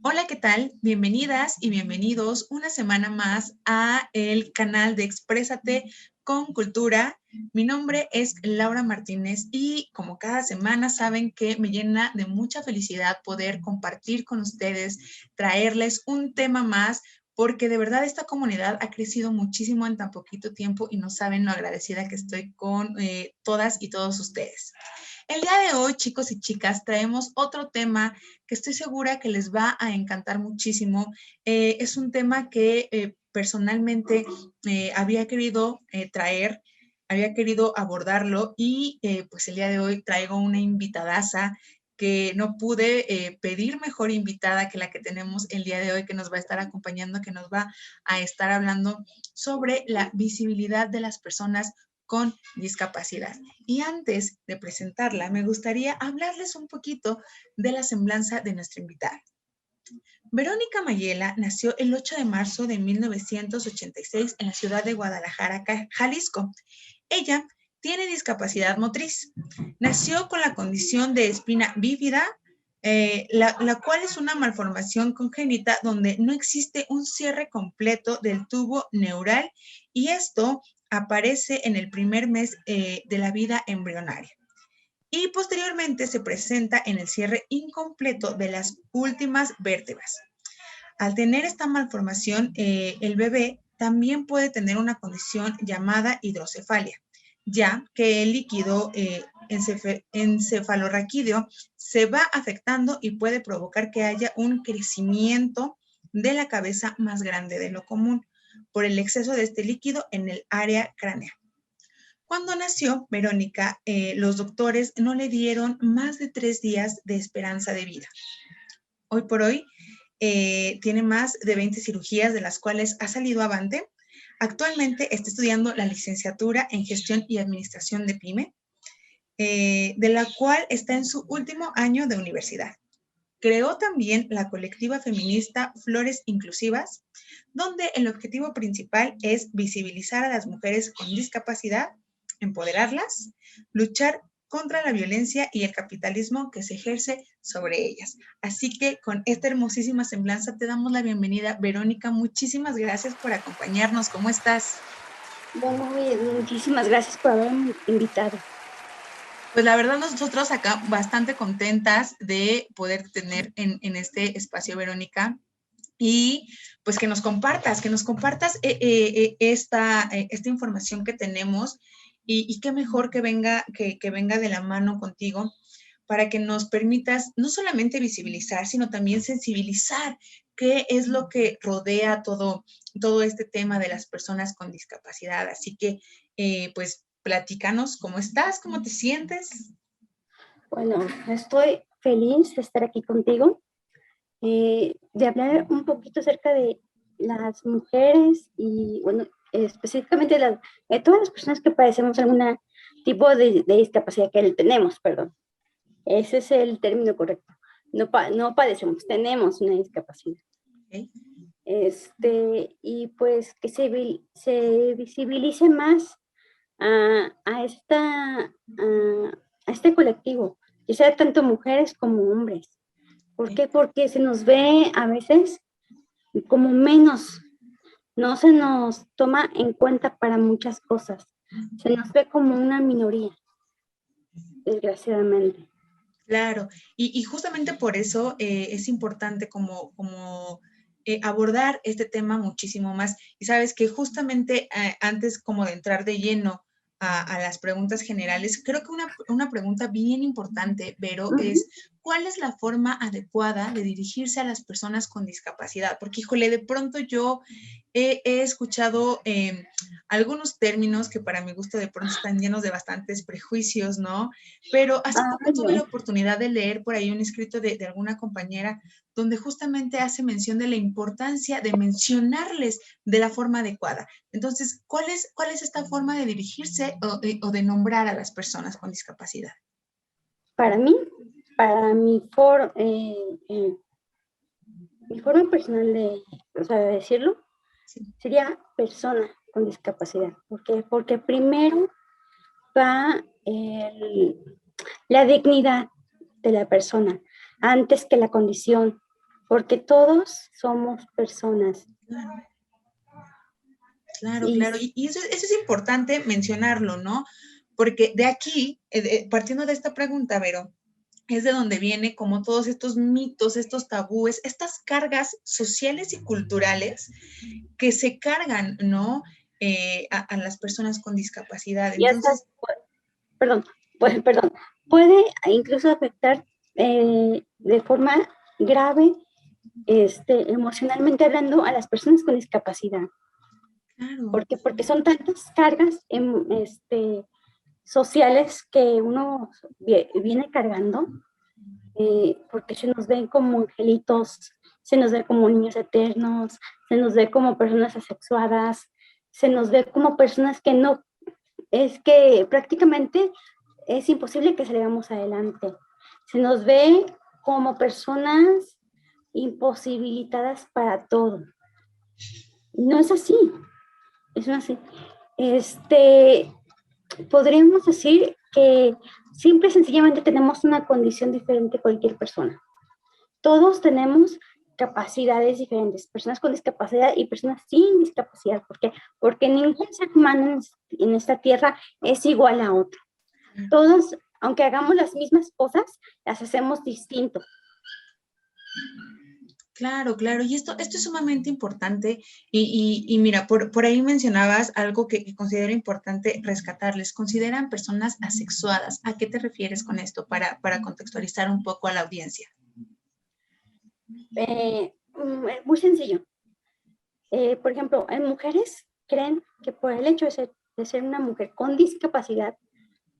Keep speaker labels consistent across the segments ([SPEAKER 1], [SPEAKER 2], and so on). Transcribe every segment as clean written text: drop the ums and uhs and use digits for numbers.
[SPEAKER 1] Hola, ¿qué tal? Bienvenidas y bienvenidos una semana más a el canal de Exprésate con Cultura. Mi nombre es Laura Martínez y como cada semana saben que me llena de mucha felicidad poder compartir con ustedes, traerles un tema más, porque de verdad esta comunidad ha crecido muchísimo en tan poquito tiempo y no saben lo agradecida que estoy con todas y todos ustedes. El día de hoy, chicos y chicas, traemos otro tema que estoy segura que les va a encantar muchísimo. Es un tema que personalmente había querido traer, había querido abordarlo y pues el día de hoy traigo una invitadaza que no pude pedir mejor invitada que la que tenemos el día de hoy, que nos va a estar acompañando, que nos va a estar hablando sobre la visibilidad de las personas con discapacidad. Y antes de presentarla, me gustaría hablarles un poquito de la semblanza de nuestra invitada. Verónica Mayela nació el 8 de marzo de 1986 en la ciudad de Guadalajara, Jalisco. Ella tiene discapacidad motriz. Nació con la condición de espina bífida, la cual es una malformación congénita donde no existe un cierre completo del tubo neural y esto aparece en el primer mes de la vida embrionaria y posteriormente se presenta en el cierre incompleto de las últimas vértebras. Al tener esta malformación, el bebé también puede tener una condición llamada hidrocefalia, ya que el líquido encefalorraquídeo se va afectando y puede provocar que haya un crecimiento de la cabeza más grande de lo común por el exceso de este líquido en el área craneal. Cuando nació Verónica, los doctores no le dieron más de 3 días de esperanza de vida. Hoy por hoy tiene más de 20 cirugías de las cuales ha salido avante. Actualmente está estudiando la licenciatura en gestión y administración de PYME, de la cual está en su último año de universidad. Creó también la colectiva feminista Flores Inclusivas, donde el objetivo principal es visibilizar a las mujeres con discapacidad, empoderarlas, luchar contra la violencia y el capitalismo que se ejerce sobre ellas. Así que con esta hermosísima semblanza te damos la bienvenida. Verónica, muchísimas gracias por acompañarnos. ¿Cómo estás?
[SPEAKER 2] Muy bien, muchísimas gracias por haberme invitado.
[SPEAKER 1] Pues la verdad nosotros acá bastante contentas de poder tener en este espacio, Verónica, y pues que nos compartas esta información que tenemos y qué mejor que venga de la mano contigo para que nos permitas no solamente visibilizar, sino también sensibilizar qué es lo que rodea todo este tema de las personas con discapacidad. Así que, pues, platícanos cómo estás, cómo te sientes.
[SPEAKER 2] Bueno, estoy feliz de estar aquí contigo, de hablar un poquito acerca de las mujeres y, bueno, específicamente de todas las personas que padecemos algún tipo de discapacidad que tenemos, perdón. Ese es el término correcto. No padecemos, tenemos una discapacidad.
[SPEAKER 1] ¿Okay?
[SPEAKER 2] Y pues que se visibilice más a este colectivo, que sea tanto mujeres como hombres. ¿Por
[SPEAKER 1] ¿Okay?
[SPEAKER 2] qué? Porque se nos ve a veces como menos, no se nos toma en cuenta para muchas cosas, se nos ve como una minoría, desgraciadamente.
[SPEAKER 1] Claro, y justamente por eso es importante abordar este tema muchísimo más. Y sabes que justamente antes como de entrar de lleno a las preguntas generales, creo que una pregunta bien importante, Vero, es ¿cuál es la forma adecuada de dirigirse a las personas con discapacidad? Porque, híjole, de pronto yo he escuchado algunos términos que para mi gusto de pronto están llenos de bastantes prejuicios, ¿no? Pero hace poco tuve la
[SPEAKER 2] No.
[SPEAKER 1] oportunidad de leer por ahí un escrito de alguna compañera donde justamente hace mención de la importancia de mencionarles de la forma adecuada. Entonces, ¿cuál es esta forma de dirigirse o de nombrar a las personas con discapacidad?
[SPEAKER 2] Para mí, para mi forma personal o sea, de decirlo,
[SPEAKER 1] Sí.
[SPEAKER 2] sería persona con discapacidad. ¿Por qué? Porque primero va la dignidad de la persona antes que la condición. porque todos somos personas.
[SPEAKER 1] Claro, claro,
[SPEAKER 2] Y
[SPEAKER 1] claro. Y eso es importante mencionarlo, ¿no? Porque de aquí, partiendo de esta pregunta, Vero, es de donde viene como todos estos mitos, estos tabúes, estas cargas sociales y culturales que se cargan, ¿no? A las personas con discapacidad.
[SPEAKER 2] y hasta,
[SPEAKER 1] Entonces,
[SPEAKER 2] perdón, perdón, puede incluso afectar de forma grave, emocionalmente hablando, a las personas con discapacidad.
[SPEAKER 1] claro,
[SPEAKER 2] ¿Por qué? Porque son tantas cargas sociales que uno viene cargando, porque se nos ven como angelitos, se nos ve como niños eternos, se nos ve como personas asexuadas, se nos ve como personas que no, es que prácticamente es imposible que salgamos adelante. Se nos ve como personas imposibilitadas para todo. No es así, es así. Podríamos decir que simple y sencillamente tenemos una condición diferente a cualquier persona. Todos tenemos capacidades diferentes, personas con discapacidad y personas sin discapacidad. ¿Por qué? Porque ningún ser humano en esta tierra es igual a otro. Todos, aunque hagamos las mismas cosas, las hacemos distinto.
[SPEAKER 1] claro, claro. Y esto es sumamente importante. Y mira, por ahí mencionabas algo que considero importante rescatarles. Consideran personas asexuadas. ¿A qué te refieres con esto para contextualizar un poco a la audiencia?
[SPEAKER 2] Muy sencillo. Por ejemplo, en mujeres creen que por el hecho de ser una mujer con discapacidad,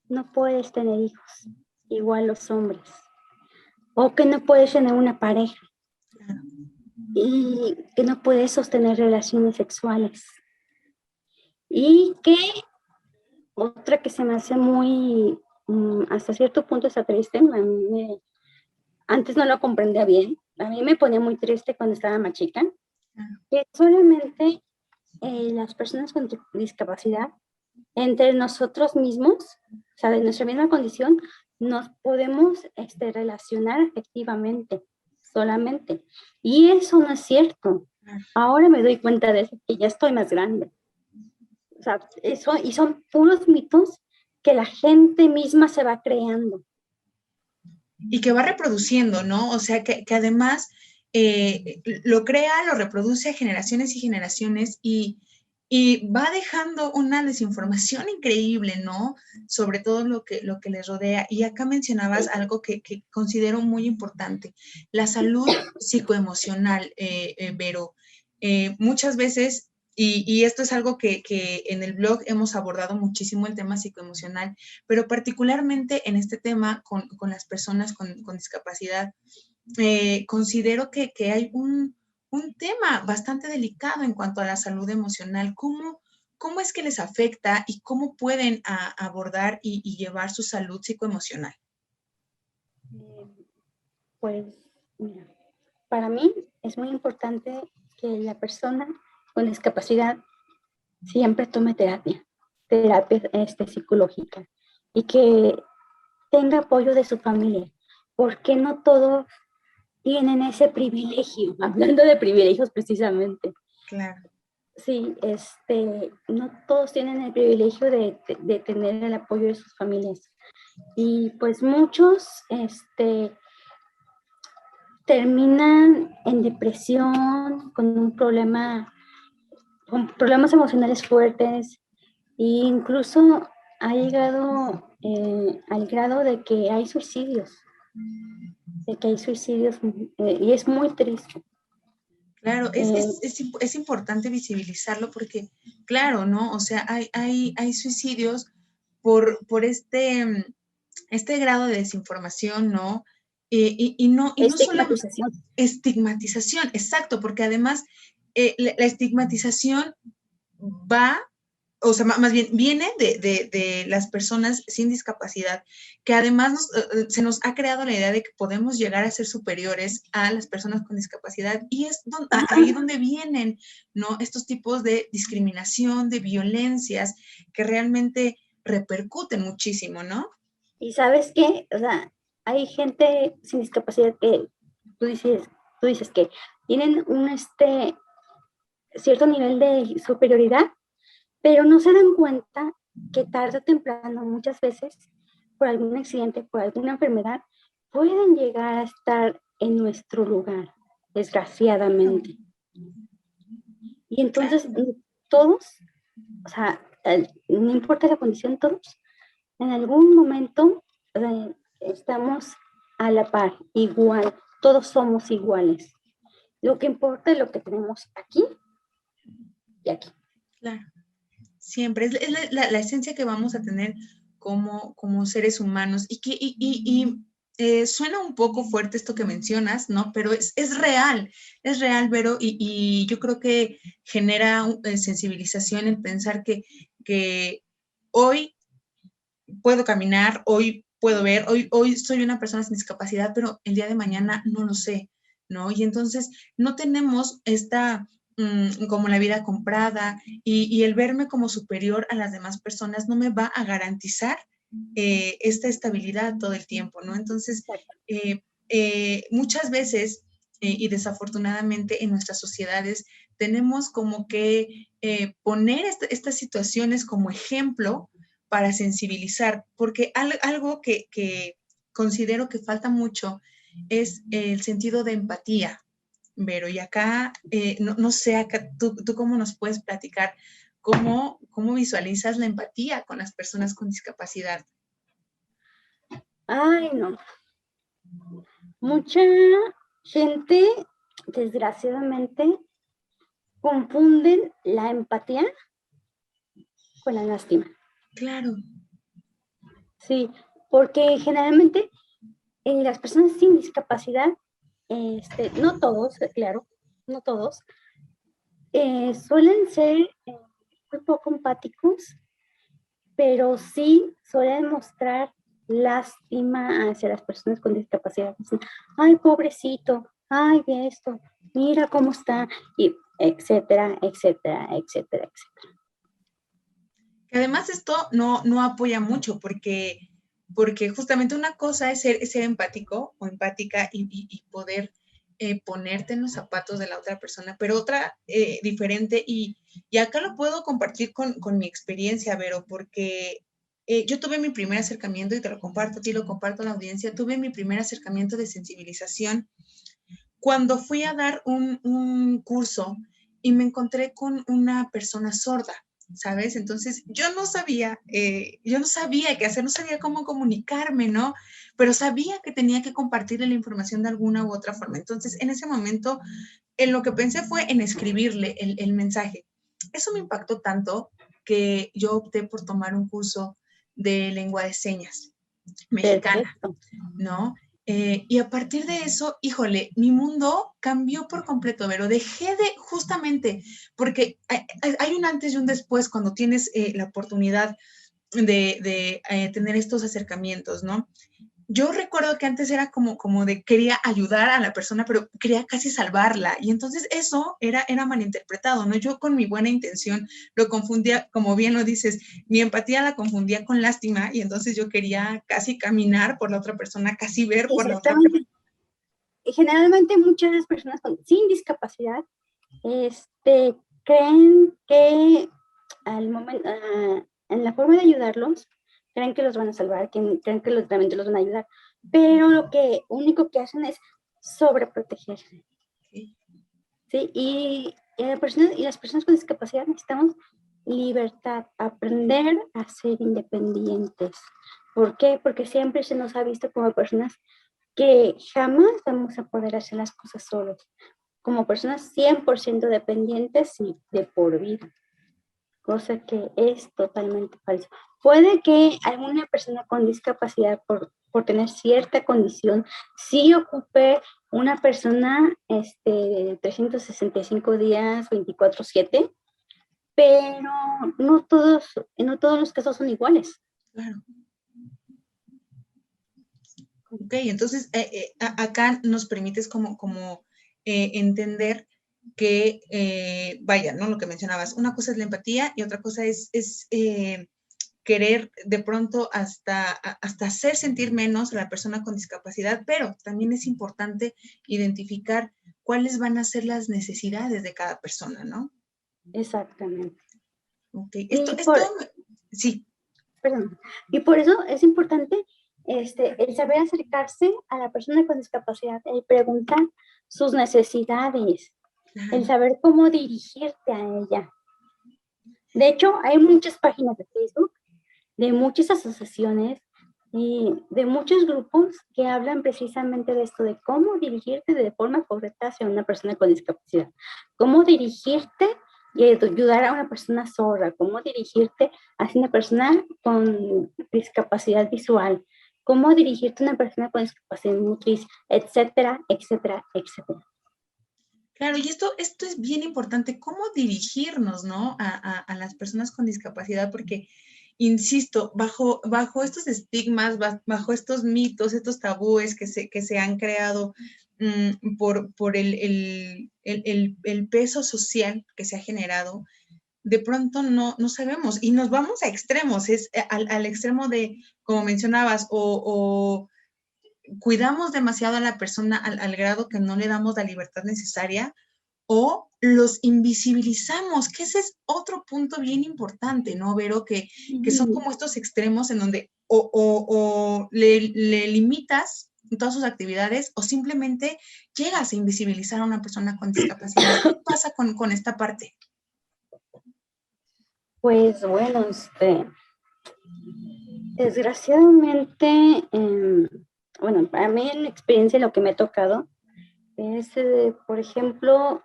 [SPEAKER 2] no puedes tener hijos, igual los hombres, o que no puedes tener una pareja y que no puedes sostener relaciones sexuales. Y que otra que se me hace muy, hasta cierto punto está triste, antes no lo comprendía bien, a mí me ponía muy triste cuando estaba más chica, que solamente las personas con discapacidad, entre nosotros mismos, o sea, de nuestra misma condición, nos podemos relacionar afectivamente, solamente. Y eso no es cierto. Ahora me doy cuenta de eso, que ya estoy más grande. O sea, eso, y son puros mitos que la gente misma se va creando.
[SPEAKER 1] Y que va reproduciendo, ¿no? O sea, que además lo crea, lo reproduce a generaciones y generaciones y va dejando una desinformación increíble, ¿no? Sobre todo lo que les rodea. Y acá mencionabas algo que considero muy importante, la salud psicoemocional, Vero. Muchas veces, y esto es algo que en el blog hemos abordado muchísimo, el tema psicoemocional, pero particularmente en este tema con las personas con discapacidad, considero que hay un tema bastante delicado en cuanto a la salud emocional. ¿Cómo es que les afecta y cómo pueden abordar y llevar su salud psicoemocional?
[SPEAKER 2] Pues, mira, para mí es muy importante que la persona con discapacidad siempre tome terapia psicológica, y que tenga apoyo de su familia, porque no todos tienen ese privilegio, hablando de privilegios precisamente.
[SPEAKER 1] Claro.
[SPEAKER 2] Sí, no todos tienen el privilegio de tener el apoyo de sus familias. Y pues muchos, terminan en depresión, con problemas emocionales fuertes, e incluso ha llegado al grado de que hay suicidios, y es muy triste.
[SPEAKER 1] Claro, es importante visibilizarlo porque, claro, ¿no? O sea, hay suicidios por este grado de desinformación, ¿no? Y no solo
[SPEAKER 2] Estigmatización.
[SPEAKER 1] estigmatización, exacto, porque además la estigmatización va, o sea, más bien viene de las personas sin discapacidad, que además se nos ha creado la idea de que podemos llegar a ser superiores a las personas con discapacidad y es ahí donde vienen, ¿no? Estos tipos de discriminación, de violencias que realmente repercuten muchísimo, ¿no?
[SPEAKER 2] Y sabes qué, o sea, hay gente sin discapacidad que tú dices, tú dices que tienen un cierto nivel de superioridad, pero no se dan cuenta que tarde o temprano, muchas veces, por algún accidente, por alguna enfermedad, pueden llegar a estar en nuestro lugar, desgraciadamente. Y entonces todos, o sea, no importa la condición, todos en algún momento estamos a la par, igual, todos somos iguales. Lo que importa es lo que tenemos aquí y aquí.
[SPEAKER 1] Claro, siempre es la esencia que vamos a tener como seres humanos suena un poco fuerte esto que mencionas, ¿no? Pero es real, Vero, y yo creo que genera sensibilización en pensar que hoy puedo caminar, hoy puedo ver, hoy soy una persona sin discapacidad, pero el día de mañana no lo sé, ¿no? Y entonces no tenemos esta como la vida comprada y el verme como superior a las demás personas no me va a garantizar esta estabilidad todo el tiempo, ¿no? Entonces, muchas veces y desafortunadamente en nuestras sociedades tenemos como que poner estas situaciones como ejemplo para sensibilizar, porque algo que considero que falta mucho es el sentido de empatía, Vero, y acá, no sé, acá, tú cómo nos puedes platicar, cómo visualizas la empatía con las personas con discapacidad.
[SPEAKER 2] Ay, no. Mucha gente, desgraciadamente, confunden la empatía con la lástima.
[SPEAKER 1] Claro.
[SPEAKER 2] Sí, porque generalmente las personas sin discapacidad, no todos, claro, no todos, suelen ser muy poco empáticos, pero sí suelen mostrar lástima hacia las personas con discapacidad. Así, ay, pobrecito, ay, de esto, mira cómo está, y etcétera, etcétera, etcétera, etcétera.
[SPEAKER 1] Además, esto no apoya mucho porque justamente una cosa es ser empático o empática y poder ponerte en los zapatos de la otra persona, pero otra diferente, y acá lo puedo compartir con mi experiencia, Vero, porque yo tuve mi primer acercamiento, y te lo comparto a ti, lo comparto a la audiencia, tuve mi primer acercamiento de sensibilización cuando fui a dar un curso y me encontré con una persona sorda, ¿sabes? Entonces yo no sabía qué hacer, no sabía cómo comunicarme, ¿no? Pero sabía que tenía que compartirle la información de alguna u otra forma. Entonces en ese momento, en lo que pensé fue en escribirle el mensaje. Eso me impactó tanto que yo opté por tomar un curso de lengua de señas mexicana,
[SPEAKER 2] Perfecto.
[SPEAKER 1] ¿no? Y a partir de eso, híjole, mi mundo cambió por completo, pero dejé de, justamente, porque hay un antes y un después cuando tienes la oportunidad de tener estos acercamientos, ¿no? Yo recuerdo que antes era como de quería ayudar a la persona, pero quería casi salvarla. Y entonces eso era malinterpretado, ¿no? Yo con mi buena intención lo confundía, como bien lo dices, mi empatía la confundía con lástima, y entonces yo quería casi caminar por la otra persona, casi ver por la otra persona.
[SPEAKER 2] Generalmente muchas de las personas sin discapacidad creen que al momento, en la forma de ayudarlos, creen que los van a salvar, creen que realmente los van a ayudar, pero lo único que hacen es sobreproteger. ¿Sí? Y las personas con discapacidad necesitamos libertad, aprender a ser independientes. ¿Por qué? Porque siempre se nos ha visto como personas que jamás vamos a poder hacer las cosas solos, como personas 100% dependientes y de por vida, cosa que es totalmente falso. Puede que alguna persona con discapacidad, por tener cierta condición, sí ocupe una persona 365 días, 24/7, pero no todos los casos son iguales.
[SPEAKER 1] Claro. Ok, entonces acá nos permites como entender que, vaya, ¿no? Lo que mencionabas, una cosa es la empatía y otra cosa es querer de pronto hasta hacer sentir menos a la persona con discapacidad, pero también es importante identificar cuáles van a ser las necesidades de cada persona, ¿no?
[SPEAKER 2] Exactamente.
[SPEAKER 1] Ok,
[SPEAKER 2] sí. Perdón. Y por eso es importante el saber acercarse a la persona con discapacidad, el preguntar sus necesidades, el saber cómo dirigirte a ella. De hecho, hay muchas páginas de Facebook, de muchas asociaciones y de muchos grupos que hablan precisamente de esto, de cómo dirigirte de forma correcta hacia una persona con discapacidad, cómo dirigirte y ayudar a una persona sorda, cómo dirigirte hacia una persona con discapacidad visual, cómo dirigirte a una persona con discapacidad motriz, etcétera, etcétera, etcétera.
[SPEAKER 1] Claro, y esto es bien importante, cómo dirigirnos, ¿no? A las personas con discapacidad, porque, insisto, bajo estos estigmas, bajo estos mitos, estos tabúes que se han creado por el peso social que se ha generado, de pronto no sabemos y nos vamos a extremos, es al extremo de, como mencionabas, o cuidamos demasiado a la persona al grado que no le damos la libertad necesaria o los invisibilizamos, que ese es otro punto bien importante, ¿no, Vero? Que son como estos extremos en donde o le limitas todas sus actividades o simplemente llegas a invisibilizar a una persona con discapacidad. ¿Qué pasa con esta parte?
[SPEAKER 2] Pues bueno, desgraciadamente, bueno, para mí en experiencia lo que me ha tocado es, por ejemplo,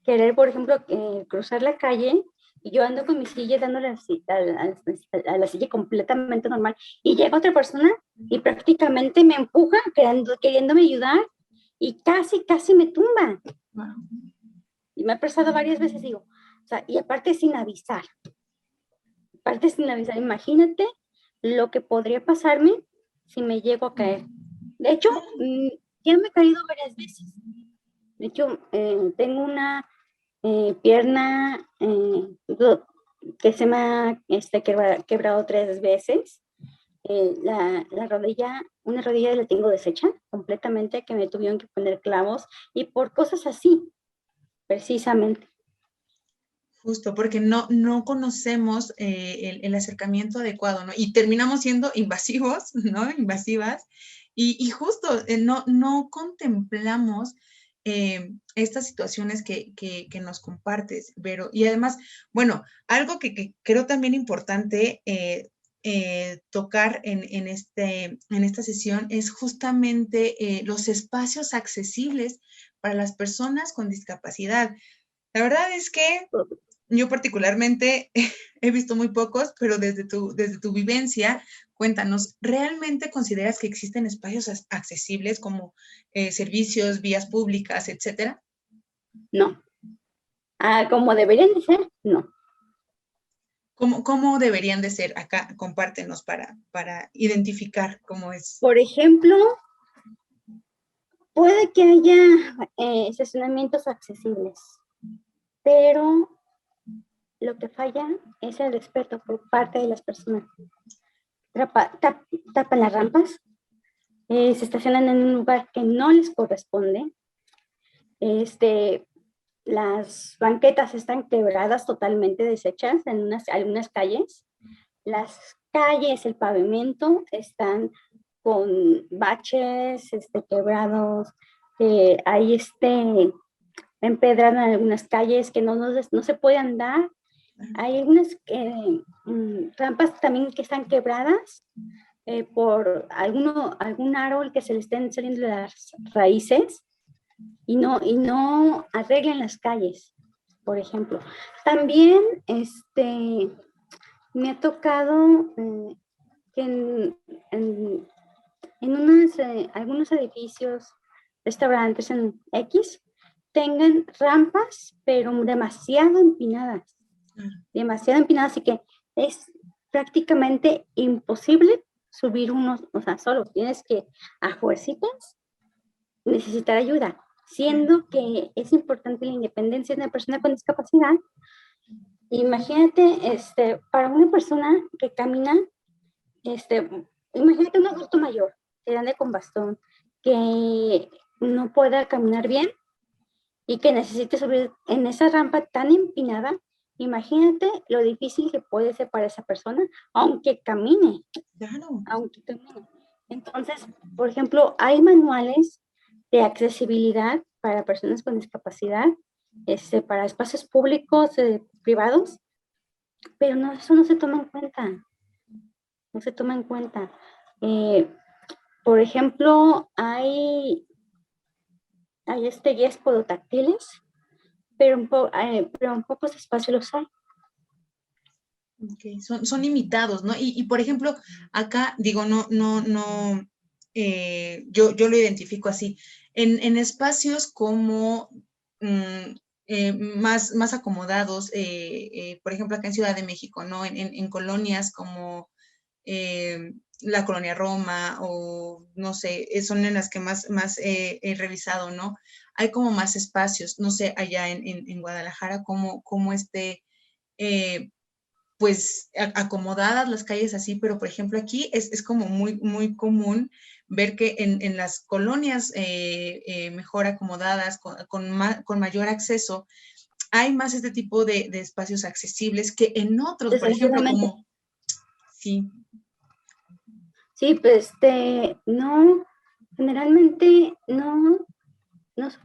[SPEAKER 2] querer, por ejemplo, cruzar la calle y yo ando con mi silla dándole a la silla completamente normal y llega otra persona y prácticamente me empuja queriéndome ayudar y casi me tumba. Wow. Y me ha pasado varias veces, digo, o sea, y aparte sin avisar. Imagínate lo que podría pasarme si me llego a caer. De hecho, ya me he caído varias veces. De hecho, tengo una pierna que se me ha quebrado 3 veces. La rodilla, una rodilla la tengo deshecha completamente, que me tuvieron que poner clavos y por cosas así, precisamente.
[SPEAKER 1] Justo, porque no conocemos el acercamiento adecuado, ¿no? Y terminamos siendo invasivos, ¿no? Invasivas. Y justo no contemplamos estas situaciones que nos compartes, Vero. Y además, bueno, algo que creo también importante tocar en esta sesión es justamente los espacios accesibles para las personas con discapacidad. La verdad es que yo particularmente he visto muy pocos, pero desde tu vivencia, cuéntanos, ¿realmente consideras que existen espacios accesibles como servicios, vías públicas, etcétera?
[SPEAKER 2] No. Como deberían de ser, no.
[SPEAKER 1] ¿Cómo deberían de ser? Acá, compártenos para identificar cómo es.
[SPEAKER 2] Por ejemplo, puede que haya estacionamientos accesibles, pero lo que falla es el respeto por parte de las personas. Tapan las rampas, se estacionan en un lugar que no les corresponde, las banquetas están quebradas, totalmente deshechas en algunas calles. Las calles, el pavimento están con baches quebrados, hay empedrado en algunas calles que no se puede andar. Hay algunas rampas también que están quebradas por algún árbol que se le estén saliendo las raíces y no arreglan las calles, por ejemplo. También me ha tocado que en algunos edificios, restaurantes en X, tengan rampas, pero demasiado empinadas. Así que es prácticamente imposible subir o sea, solo tienes que a fuercitas necesitar ayuda, siendo que es importante la independencia de una persona con discapacidad. Imagínate, para una persona que camina, imagínate un adulto mayor que ande con bastón, que no pueda caminar bien, y que necesite subir en esa rampa tan empinada, imagínate lo difícil que puede ser para esa persona, aunque camine,
[SPEAKER 1] Claro.
[SPEAKER 2] aunque camine. Entonces, por ejemplo, hay manuales de accesibilidad para personas con discapacidad, para espacios públicos, privados, pero no, eso no se toma en cuenta, no se toma en cuenta. Por ejemplo, hay guías podotáctiles, pero en pocos espacios los hay.
[SPEAKER 1] Okay. Son limitados, ¿no? Y por ejemplo, acá digo, yo lo identifico así. En espacios como más acomodados, por ejemplo, acá en Ciudad de México, ¿no? En colonias como la colonia Roma o no sé, son en las que más he revisado, ¿no? Hay como más espacios, no sé, allá en Guadalajara, como pues acomodadas las calles así, pero por ejemplo aquí es como muy común ver que en las colonias mejor acomodadas, con mayor acceso, hay más este tipo de espacios accesibles que en otros, por ejemplo, como, sí.
[SPEAKER 2] Sí, pues no, generalmente los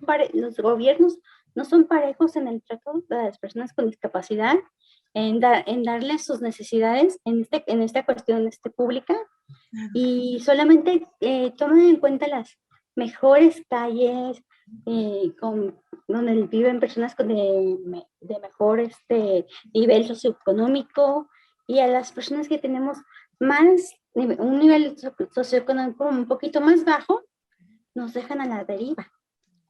[SPEAKER 2] gobiernos no son parejos en el trato de las personas con discapacidad, en darles sus necesidades en esta cuestión pública, y solamente toman en cuenta las mejores calles donde viven personas de mejor nivel socioeconómico, y a las personas que tenemos un nivel socioeconómico un poquito más bajo, nos dejan a la deriva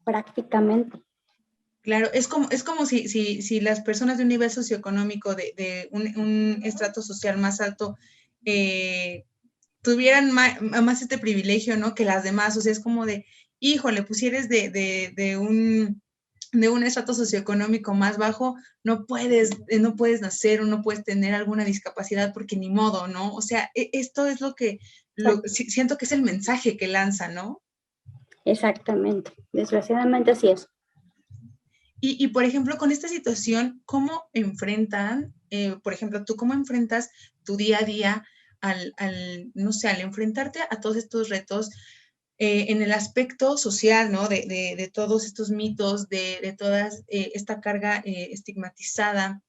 [SPEAKER 2] prácticamente.
[SPEAKER 1] Claro, es como si las personas de un nivel socioeconómico de un estrato social más alto tuvieran más este privilegio, ¿no? Que las demás, o sea, es como de, híjole, pues si eres de un estrato socioeconómico más bajo, no puedes nacer o no puedes tener alguna discapacidad porque ni modo, ¿no? O sea, esto es siento que es el mensaje que lanza, ¿no?
[SPEAKER 2] Exactamente, desgraciadamente así es.
[SPEAKER 1] Y, por ejemplo, con esta situación, ¿cómo enfrentan, por ejemplo, tú cómo enfrentas tu día a día no sé, al enfrentarte a todos estos retos en el aspecto social, ¿no? De todos estos mitos, de toda esta carga estigmatizada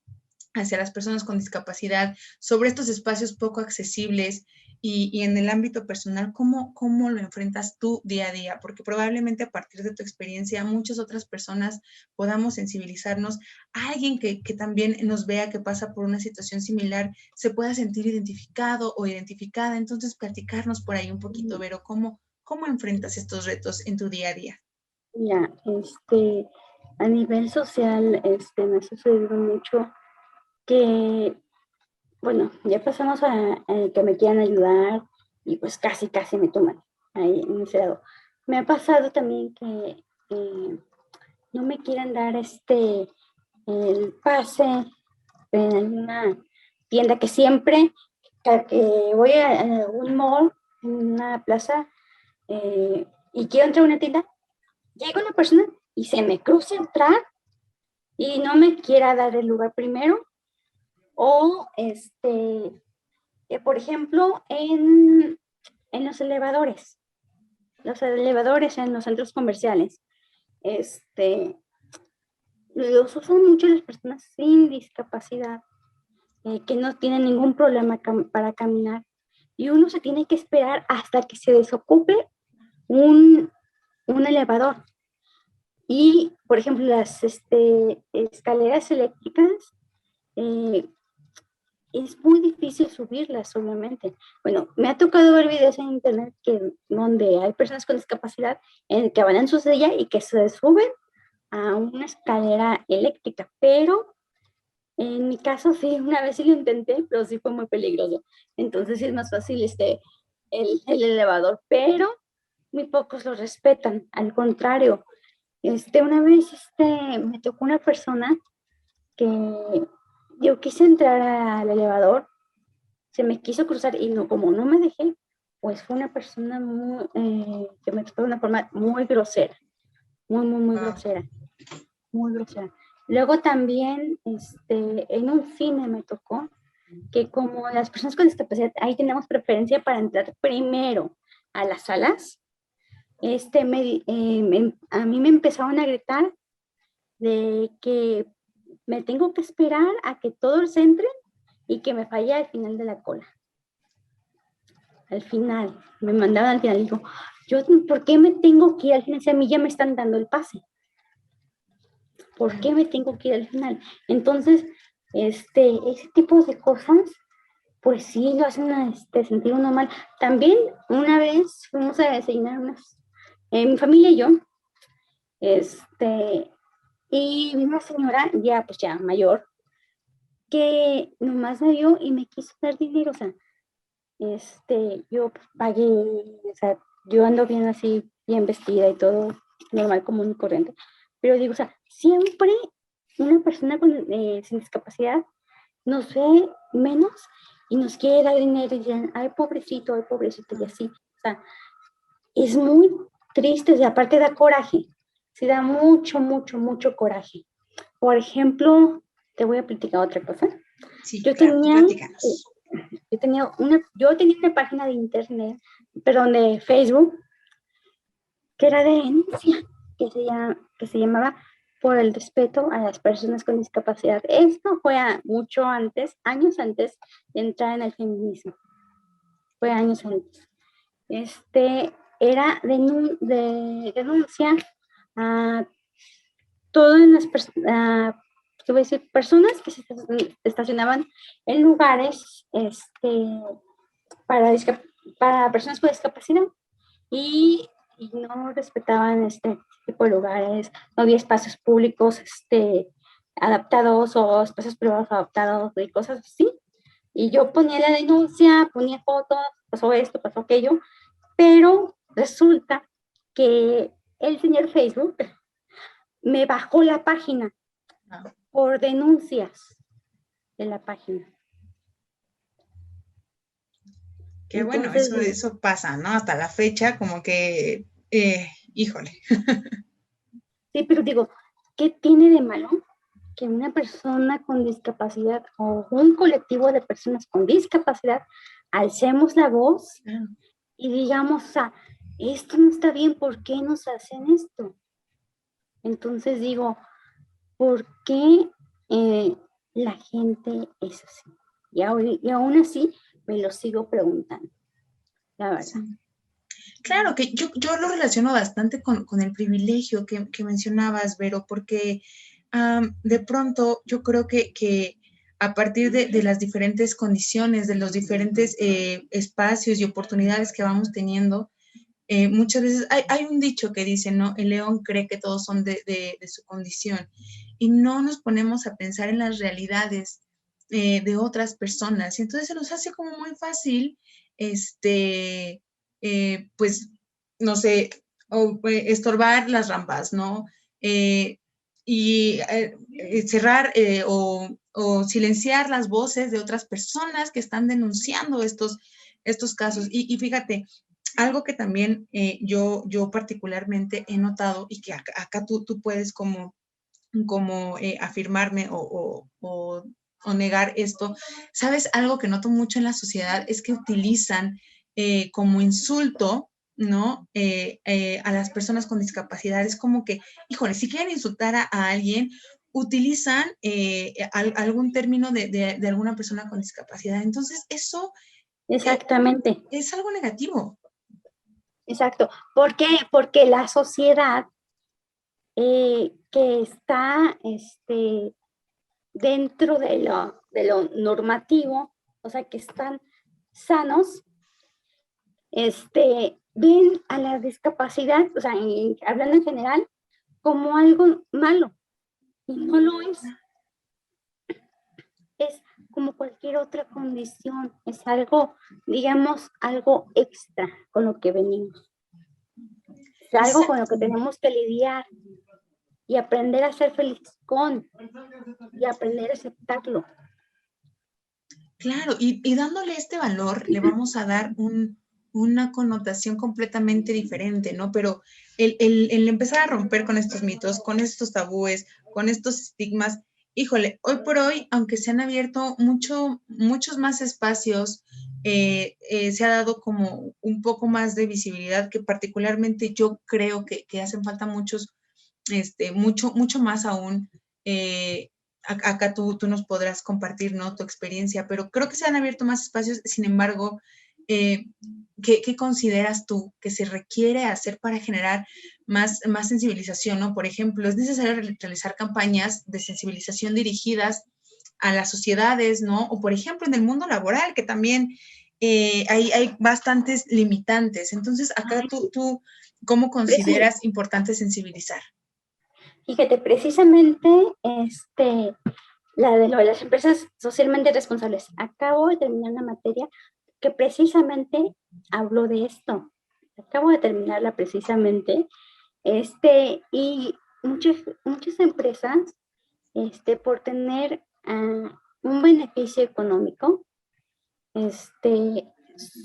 [SPEAKER 1] hacia las personas con discapacidad, sobre estos espacios poco accesibles y en el ámbito personal, ¿cómo lo enfrentas tú día a día? Porque probablemente a partir de tu experiencia muchas otras personas podamos sensibilizarnos. Alguien que también nos vea que pasa por una situación similar se pueda sentir identificado o identificada. Entonces, platicarnos por ahí un poquito, Vero, ¿cómo enfrentas estos retos en tu día a día?
[SPEAKER 2] Ya, a nivel social, me ha sucedido mucho que, bueno, ya pasamos a que me quieran ayudar y pues casi me toman ahí en ese lado. Me ha pasado también que no me quieran dar el pase en alguna tienda que siempre que voy a algún mall, en una plaza, y quiero entrar a una tienda, llega una persona y se me cruza entrar y no me quiera dar el lugar primero, o por ejemplo, en los elevadores en los centros comerciales, los usan mucho las personas sin discapacidad, que no tienen ningún problema para caminar, y uno se tiene que esperar hasta que se desocupe un elevador. Y, por ejemplo, las escaleras eléctricas, eh, es muy difícil subirlas solamente. Bueno, me ha tocado ver videos en internet donde hay personas con discapacidad que van en su silla y que se suben a una escalera eléctrica, pero en mi caso sí, una vez sí lo intenté, pero sí fue muy peligroso. Entonces sí es más fácil el elevador, pero muy pocos lo respetan. Al contrario, una vez me tocó una persona que yo quise entrar al elevador, se me quiso cruzar y no, como no me dejé, pues fue una persona que me trató de una forma muy grosera, muy
[SPEAKER 1] Wow.
[SPEAKER 2] grosera. muy grosera. Luego también en un cine me tocó que como las personas con discapacidad, ahí tenemos preferencia para entrar primero a las salas, a mí me empezaron a gritar de que me tengo que esperar a que todos entren y que me falla al final de la cola. Al final, me mandaban al final, digo, yo, ¿por qué me tengo que ir al final? Si a mí ya me están dando el pase. ¿Por qué me tengo que ir al final? Entonces, ese tipo de cosas, pues sí, lo hacen sentir uno mal. También una vez fuimos a desayunar mi familia y yo, y una señora ya, pues ya mayor, que nomás me vio y me quiso dar dinero, o sea, yo pagué, o sea, yo ando bien así, bien vestida y todo, normal, común y corriente, pero digo, o sea, siempre una persona sin discapacidad nos ve menos y nos quiere dar dinero y dicen, ay, pobrecito, y así, o sea, es muy triste, o sea, aparte da coraje, sí da mucho, mucho, mucho coraje. Por ejemplo, te voy a platicar otra cosa.
[SPEAKER 1] Sí, claro, platícanos.
[SPEAKER 2] Yo tenía una página de internet, perdón, de Facebook, que era de denuncia, que se llamaba Por el respeto a las personas con discapacidad. Esto fue mucho antes, años antes de entrar en el feminismo. Fue años antes. Era de denuncia a todas las personas que se estacionaban en lugares para personas con discapacidad y no respetaban este tipo de lugares, no había espacios públicos adaptados o espacios privados adaptados y cosas así. Y yo ponía la denuncia, ponía fotos, pasó esto, pasó aquello, pero resulta que el señor Facebook me bajó la página por denuncias de la página.
[SPEAKER 1] Qué bueno, eso pasa, ¿no? Hasta la fecha, como que, híjole.
[SPEAKER 2] Sí, pero digo, ¿qué tiene de malo que una persona con discapacidad o un colectivo de personas con discapacidad alcemos la voz y digamos, o sea, esto no está bien, ¿por qué nos hacen esto? Entonces digo, ¿por qué la gente es así? Y aún así me lo sigo preguntando, la verdad. Sí.
[SPEAKER 1] Claro, que yo lo relaciono bastante con el privilegio que mencionabas, Vero, porque de pronto yo creo que a partir de las diferentes condiciones, de los diferentes espacios y oportunidades que vamos teniendo, muchas veces hay un dicho que dice, ¿no? El león cree que todos son de su condición y no nos ponemos a pensar en las realidades de otras personas. Y entonces se nos hace como muy fácil, pues, no sé, estorbar las rampas, ¿no? Y cerrar o silenciar las voces de otras personas que están denunciando estos casos. Y fíjate, algo que también yo particularmente he notado y que acá tú puedes como afirmarme o negar esto, ¿sabes? Algo que noto mucho en la sociedad es que utilizan como insulto, ¿no? A las personas con discapacidad. Es como que, híjole, si quieren insultar a alguien, utilizan algún término de alguna persona con discapacidad. Entonces, eso
[SPEAKER 2] exactamente.
[SPEAKER 1] Es algo negativo.
[SPEAKER 2] Exacto. ¿Por qué? Porque la sociedad que está dentro de lo normativo, o sea, que están sanos, ven a la discapacidad, o sea, hablando en general, como algo malo. Y no lo es. Es como cualquier otra condición, es algo, digamos, algo extra con lo que venimos. Es algo con lo que tenemos que lidiar y aprender a ser feliz con y aprender a aceptarlo.
[SPEAKER 1] Claro, y dándole este valor, le vamos a dar una connotación completamente diferente, ¿no? Pero el empezar a romper con estos mitos, con estos tabúes, con estos estigmas. Híjole, hoy por hoy, aunque se han abierto muchos más espacios, se ha dado como un poco más de visibilidad, que particularmente yo creo que hacen falta mucho más aún. Acá tú nos podrás compartir, ¿no?, tu experiencia, pero creo que se han abierto más espacios. Sin embargo, ¿qué consideras tú que se requiere hacer para generar más sensibilización, ¿no? Por ejemplo, es necesario realizar campañas de sensibilización dirigidas a las sociedades, ¿no? O, por ejemplo, en el mundo laboral, que también hay bastantes limitantes. Entonces, acá tú ¿cómo consideras importante sensibilizar?
[SPEAKER 2] Fíjate, precisamente la de lo de las empresas socialmente responsables. Acabo de terminar una materia que precisamente habló de esto. Acabo de terminarla precisamente. Y muchas empresas, por tener un beneficio económico,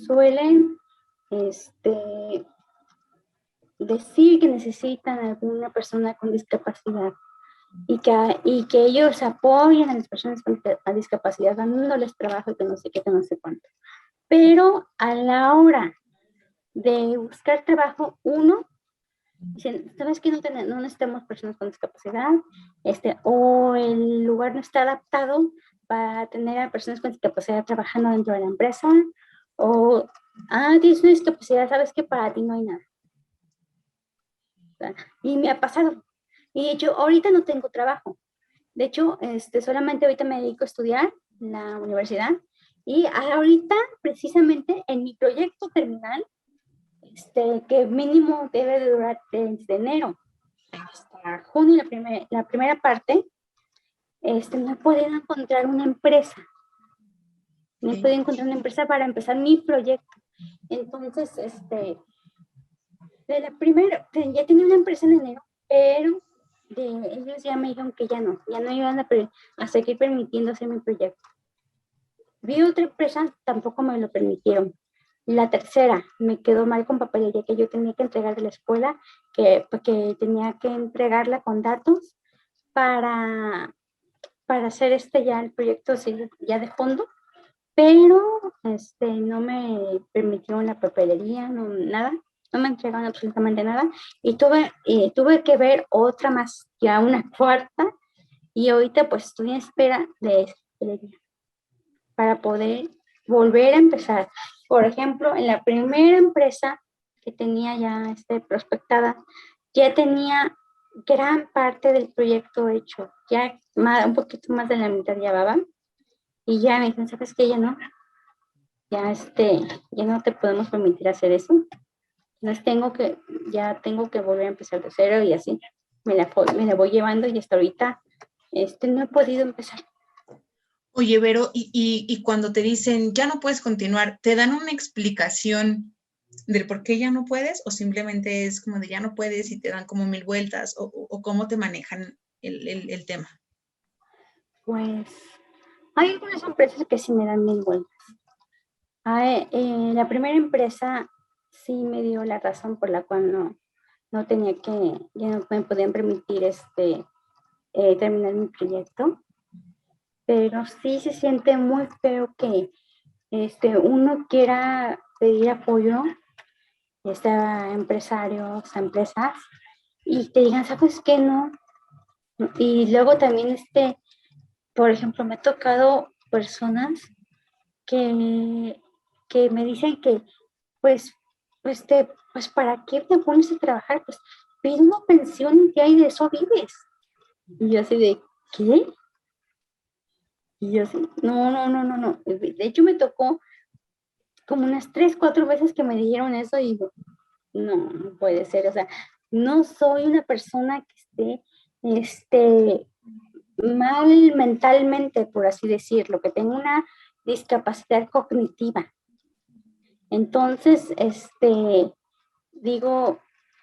[SPEAKER 2] suelen, decir que necesitan a alguna persona con discapacidad y que ellos apoyen a las personas con discapacidad, dándoles trabajo y que no sé qué, que no sé cuánto. Pero a la hora de buscar trabajo, uno dicen, ¿sabes qué? No necesitamos personas con discapacidad, o el lugar no está adaptado para tener a personas con discapacidad trabajando dentro de la empresa, o, tienes una discapacidad, ¿sabes qué? Para ti no hay nada. Y me ha pasado. Y de hecho, ahorita no tengo trabajo. De hecho, solamente ahorita me dedico a estudiar en la universidad. Y ahorita, precisamente, en mi proyecto terminal, que mínimo debe de durar desde enero hasta junio, la primera parte, no he podido encontrar una empresa. No he podido encontrar una empresa para empezar mi proyecto. Entonces, de la primera, ya tenía una empresa en enero, pero ellos ya me dijeron que ya no iban a seguir permitiendo hacer mi proyecto. Vi otra empresa, tampoco me lo permitieron. La tercera, me quedó mal con papelería que yo tenía que entregar de la escuela, porque tenía que entregarla con datos para hacer ya el proyecto ya de fondo, pero no me permitieron la papelería, nada. No me entregaron absolutamente nada y tuve que ver otra más, ya una cuarta, y ahorita pues estoy en espera de esa papelería para poder volver a empezar. Por ejemplo, en la primera empresa que tenía ya prospectada, ya tenía gran parte del proyecto hecho, ya un poquito más de la mitad llevaba, y ya me dicen, ¿sabes qué? Ya no te podemos permitir hacer eso. Entonces ya tengo que volver a empezar de cero, y así me la voy llevando, y hasta ahorita no he podido empezar.
[SPEAKER 1] Oye, Vero, y cuando te dicen ya no puedes continuar, ¿te dan una explicación del por qué ya no puedes, o simplemente es como de ya no puedes y te dan como 1000 vueltas, o cómo te manejan el tema?
[SPEAKER 2] Pues hay algunas empresas que sí me dan 1000 vueltas. La primera empresa sí me dio la razón por la cual no ya no me podían permitir terminar mi proyecto, pero sí se siente muy feo que uno quiera pedir apoyo a empresarios, a empresas, y te digan, ¿sabes qué? No. Y luego también, por ejemplo, me ha tocado personas que me dicen que, pues, pues, ¿para qué te pones a trabajar? Pues, pide una pensión y de eso vives. Y yo así de, ¿qué? Y yo así, no. De hecho, me tocó como unas 3, 4 veces que me dijeron eso, y digo, no puede ser. O sea, no soy una persona que esté, mal mentalmente, por así decirlo, que tenga una discapacidad cognitiva. Entonces, digo,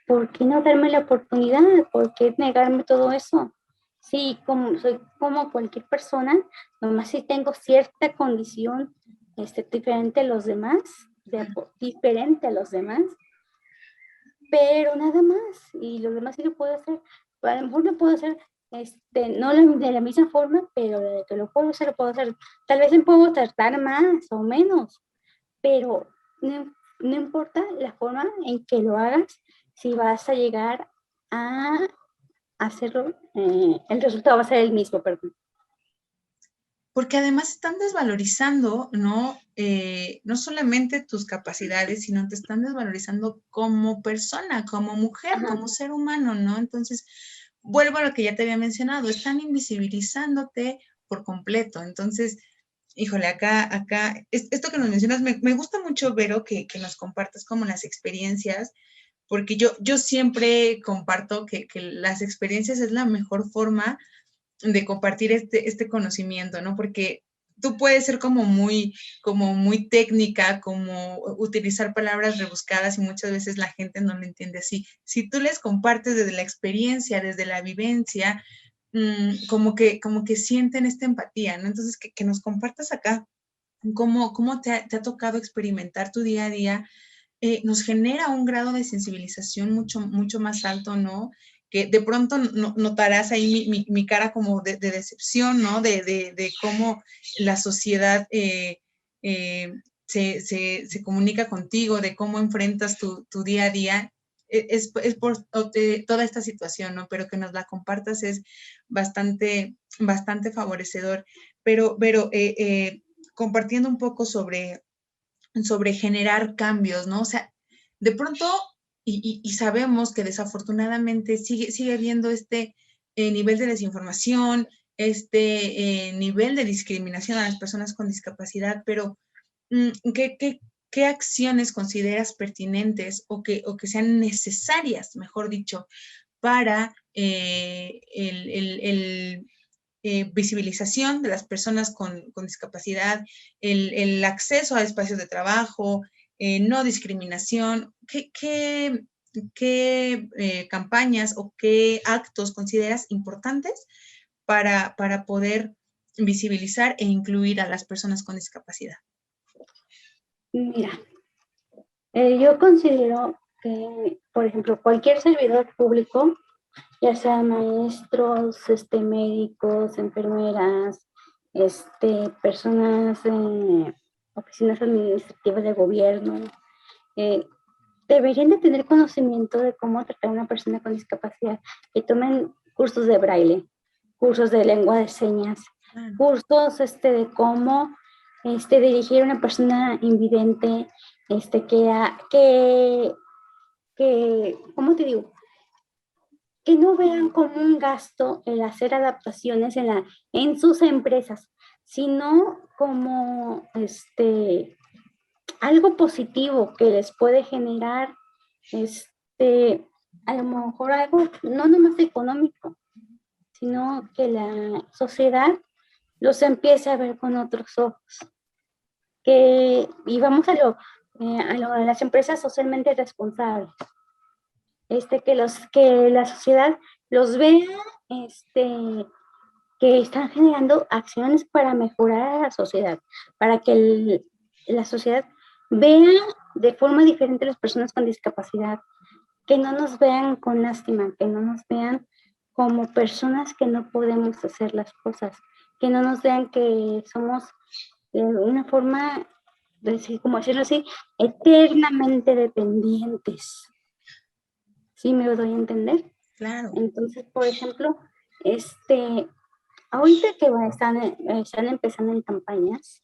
[SPEAKER 2] ¿por qué no darme la oportunidad? ¿Por qué negarme todo eso? Sí, soy como cualquier persona, nomás si tengo cierta condición diferente a los demás, diferente a los demás, pero nada más, y lo demás sí lo puedo hacer. A lo mejor no puedo hacer no de la misma forma, pero de que lo puedo hacer. Tal vez puedo tratar más o menos, pero no importa la forma en que lo hagas, si vas a llegar a hacerlo, el resultado va a ser el mismo, perdón.
[SPEAKER 1] Porque además están desvalorizando, ¿no? No solamente tus capacidades, sino te están desvalorizando como persona, como mujer,
[SPEAKER 2] Ajá.
[SPEAKER 1] como ser humano, ¿no? Entonces, vuelvo a lo que ya te había mencionado, están invisibilizándote por completo. Entonces, híjole, esto que nos mencionas, me gusta mucho, Vero, que nos compartas como las experiencias, porque yo siempre comparto que las experiencias es la mejor forma de compartir este conocimiento, ¿no? Porque tú puedes ser como muy técnica, como utilizar palabras rebuscadas y muchas veces la gente no lo entiende así. Si tú les compartes desde la experiencia, desde la vivencia, como que sienten esta empatía, ¿no? Entonces, que nos compartas acá cómo te ha tocado experimentar tu día a día, nos genera un grado de sensibilización mucho más alto, ¿no? Que de pronto notarás ahí mi cara como de decepción, ¿no? De cómo la sociedad se comunica contigo, de cómo enfrentas tu día a día. Es por toda esta situación, ¿no? Pero que nos la compartas es bastante favorecedor. Pero compartiendo un poco sobre generar cambios, ¿no? O sea, de pronto, y sabemos que desafortunadamente sigue habiendo este nivel de desinformación, este nivel de discriminación a las personas con discapacidad, pero ¿qué acciones consideras pertinentes o que sean necesarias, mejor dicho, para visibilización de las personas con discapacidad, el acceso a espacios de trabajo, no discriminación? ¿Qué campañas o qué actos consideras importantes para poder visibilizar e incluir a las personas con discapacidad?
[SPEAKER 2] Mira, yo considero que, por ejemplo, cualquier servidor público, ya sea maestros, médicos, enfermeras, personas en oficinas administrativas de gobierno, deberían de tener conocimiento de cómo tratar a una persona con discapacidad, que tomen cursos de braille, cursos de lengua de señas, cursos de cómo dirigir a una persona invidente, ¿cómo te digo? Que no vean como un gasto el hacer adaptaciones en sus empresas, sino como algo positivo que les puede generar, a lo mejor algo no nomás económico, sino que la sociedad los empiece a ver con otros ojos. Y vamos a lo de las empresas socialmente responsables. Que la sociedad los vea, que están generando acciones para mejorar a la sociedad, para que la sociedad vea de forma diferente a las personas con discapacidad, que no nos vean con lástima, que no nos vean como personas que no podemos hacer las cosas, que no nos vean que somos de una forma, como decirlo así, eternamente dependientes. ¿Sí me doy a entender?
[SPEAKER 1] Claro.
[SPEAKER 2] Entonces, por ejemplo, ahorita que están empezando en campañas,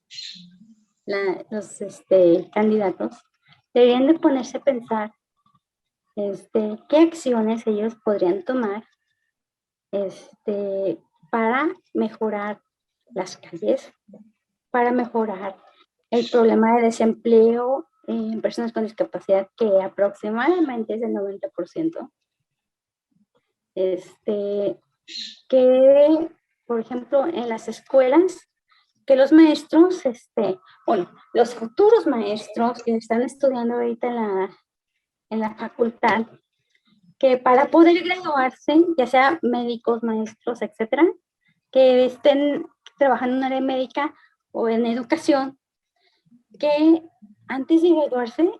[SPEAKER 2] los candidatos deberían de ponerse a pensar qué acciones ellos podrían tomar para mejorar las calles, para mejorar el problema de desempleo en personas con discapacidad, que aproximadamente es el 90%. Que, por ejemplo, en las escuelas, que los maestros, los futuros maestros que están estudiando ahorita en la facultad, que para poder graduarse, ya sea médicos, maestros, etcétera, que estén trabajando en un área médica o en educación, que antes de graduarse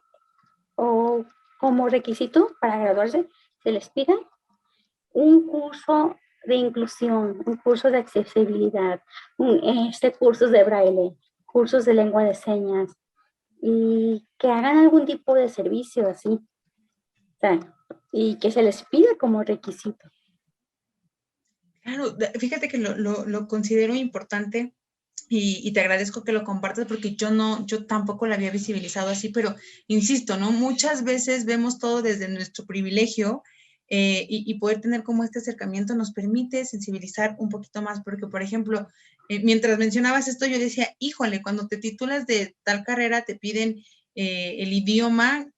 [SPEAKER 2] o como requisito para graduarse, se les pida un curso de inclusión, un curso de accesibilidad, cursos de braille, cursos de lengua de señas, y que hagan algún tipo de servicio así, o sea, y que se les pida como requisito.
[SPEAKER 1] Claro, fíjate que lo considero importante y te agradezco que lo compartas porque yo tampoco lo había visibilizado así, pero insisto, ¿no? Muchas veces vemos todo desde nuestro privilegio y poder tener como este acercamiento nos permite sensibilizar un poquito más, porque, por ejemplo, mientras mencionabas esto, yo decía, híjole, cuando te titulas de tal carrera te piden el idioma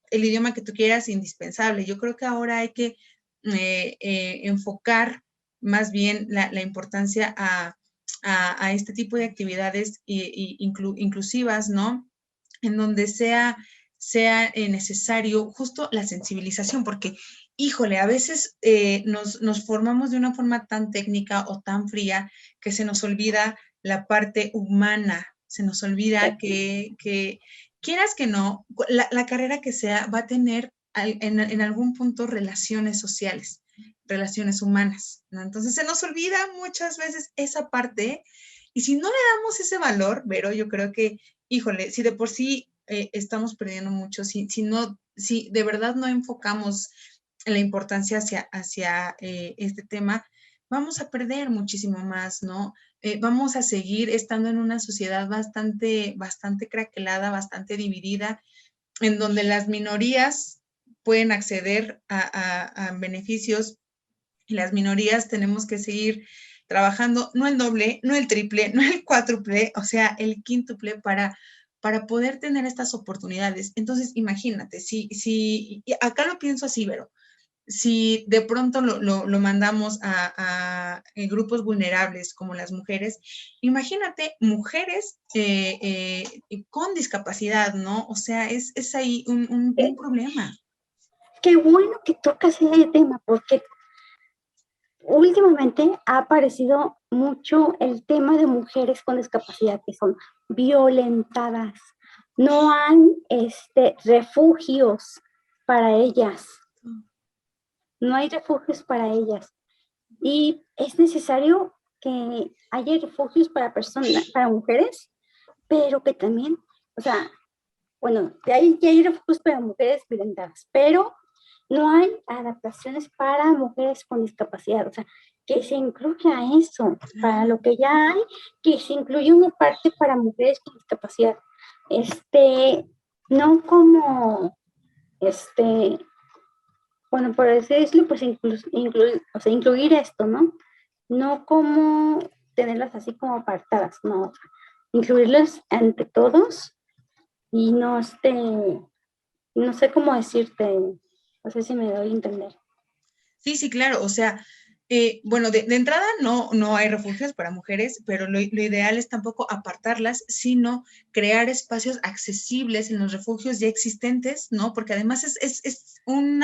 [SPEAKER 1] que tú quieras indispensable. Yo creo que ahora hay que enfocar más bien la importancia a este tipo de actividades inclusivas, ¿no? En donde sea necesario justo la sensibilización, porque, híjole, a veces nos formamos de una forma tan técnica o tan fría que se nos olvida la parte humana, se nos olvida que quieras que no, la carrera que sea va a tener en algún punto relaciones sociales, relaciones humanas, ¿no? Entonces se nos olvida muchas veces esa parte y si no le damos ese valor, Vero, yo creo que, híjole, si de por sí estamos perdiendo mucho, si de verdad no enfocamos la importancia hacia este tema, vamos a perder muchísimo más, ¿no? Vamos a seguir estando en una sociedad bastante craquelada, bastante dividida, en donde las minorías pueden acceder a beneficios y las minorías tenemos que seguir trabajando, no el doble, no el triple, no el cuádruple, o sea, el quíntuple para poder tener estas oportunidades. Entonces, imagínate, si acá lo pienso así, Vero, si de pronto lo mandamos a grupos vulnerables como las mujeres, imagínate mujeres con discapacidad, ¿no? O sea, es ahí un problema.
[SPEAKER 2] Qué bueno que tocas ese tema, porque últimamente ha aparecido mucho el tema de mujeres con discapacidad que son violentadas. No hay refugios para ellas. No hay refugios para ellas. Y es necesario que haya refugios para personas, para mujeres, pero que también, o sea, bueno, hay refugios para mujeres violentadas, pero no hay adaptaciones para mujeres con discapacidad, o sea, que se incluya eso, para lo que ya hay, que se incluya una parte para mujeres con discapacidad, no como, bueno, por decirlo, pues o sea, incluir esto, ¿no? No como tenerlas así como apartadas, no, incluirlas ante todos y no sé cómo decirte, no sé si me doy a entender.
[SPEAKER 1] Sí, claro, o sea, bueno, de entrada no hay refugios para mujeres, pero lo ideal es tampoco apartarlas, sino crear espacios accesibles en los refugios ya existentes, ¿no? Porque además es un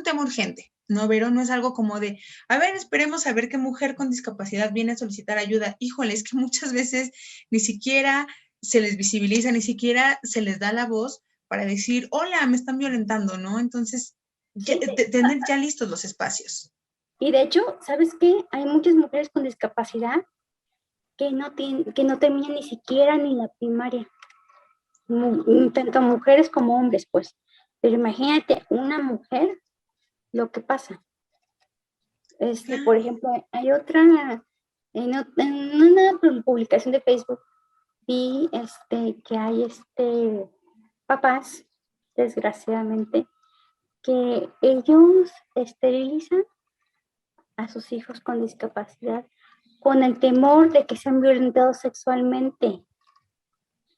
[SPEAKER 1] tema urgente, ¿no? Pero no es algo como de, a ver, esperemos a ver qué mujer con discapacidad viene a solicitar ayuda. Híjole, es que muchas veces ni siquiera se les visibiliza, ni siquiera se les da la voz para decir, hola, me están violentando, ¿no? Entonces,
[SPEAKER 2] Sí,
[SPEAKER 1] tener ya listos los espacios.
[SPEAKER 2] y de hecho, ¿sabes qué? Hay muchas mujeres con discapacidad que no terminan ni siquiera ni la primaria, tanto mujeres como hombres, pues. Pero imagínate, una mujer, lo que pasa. Por ejemplo, hay otra, en una publicación de Facebook, vi que hay papás, desgraciadamente, que ellos esterilizan a sus hijos con discapacidad con el temor de que sean violentados sexualmente.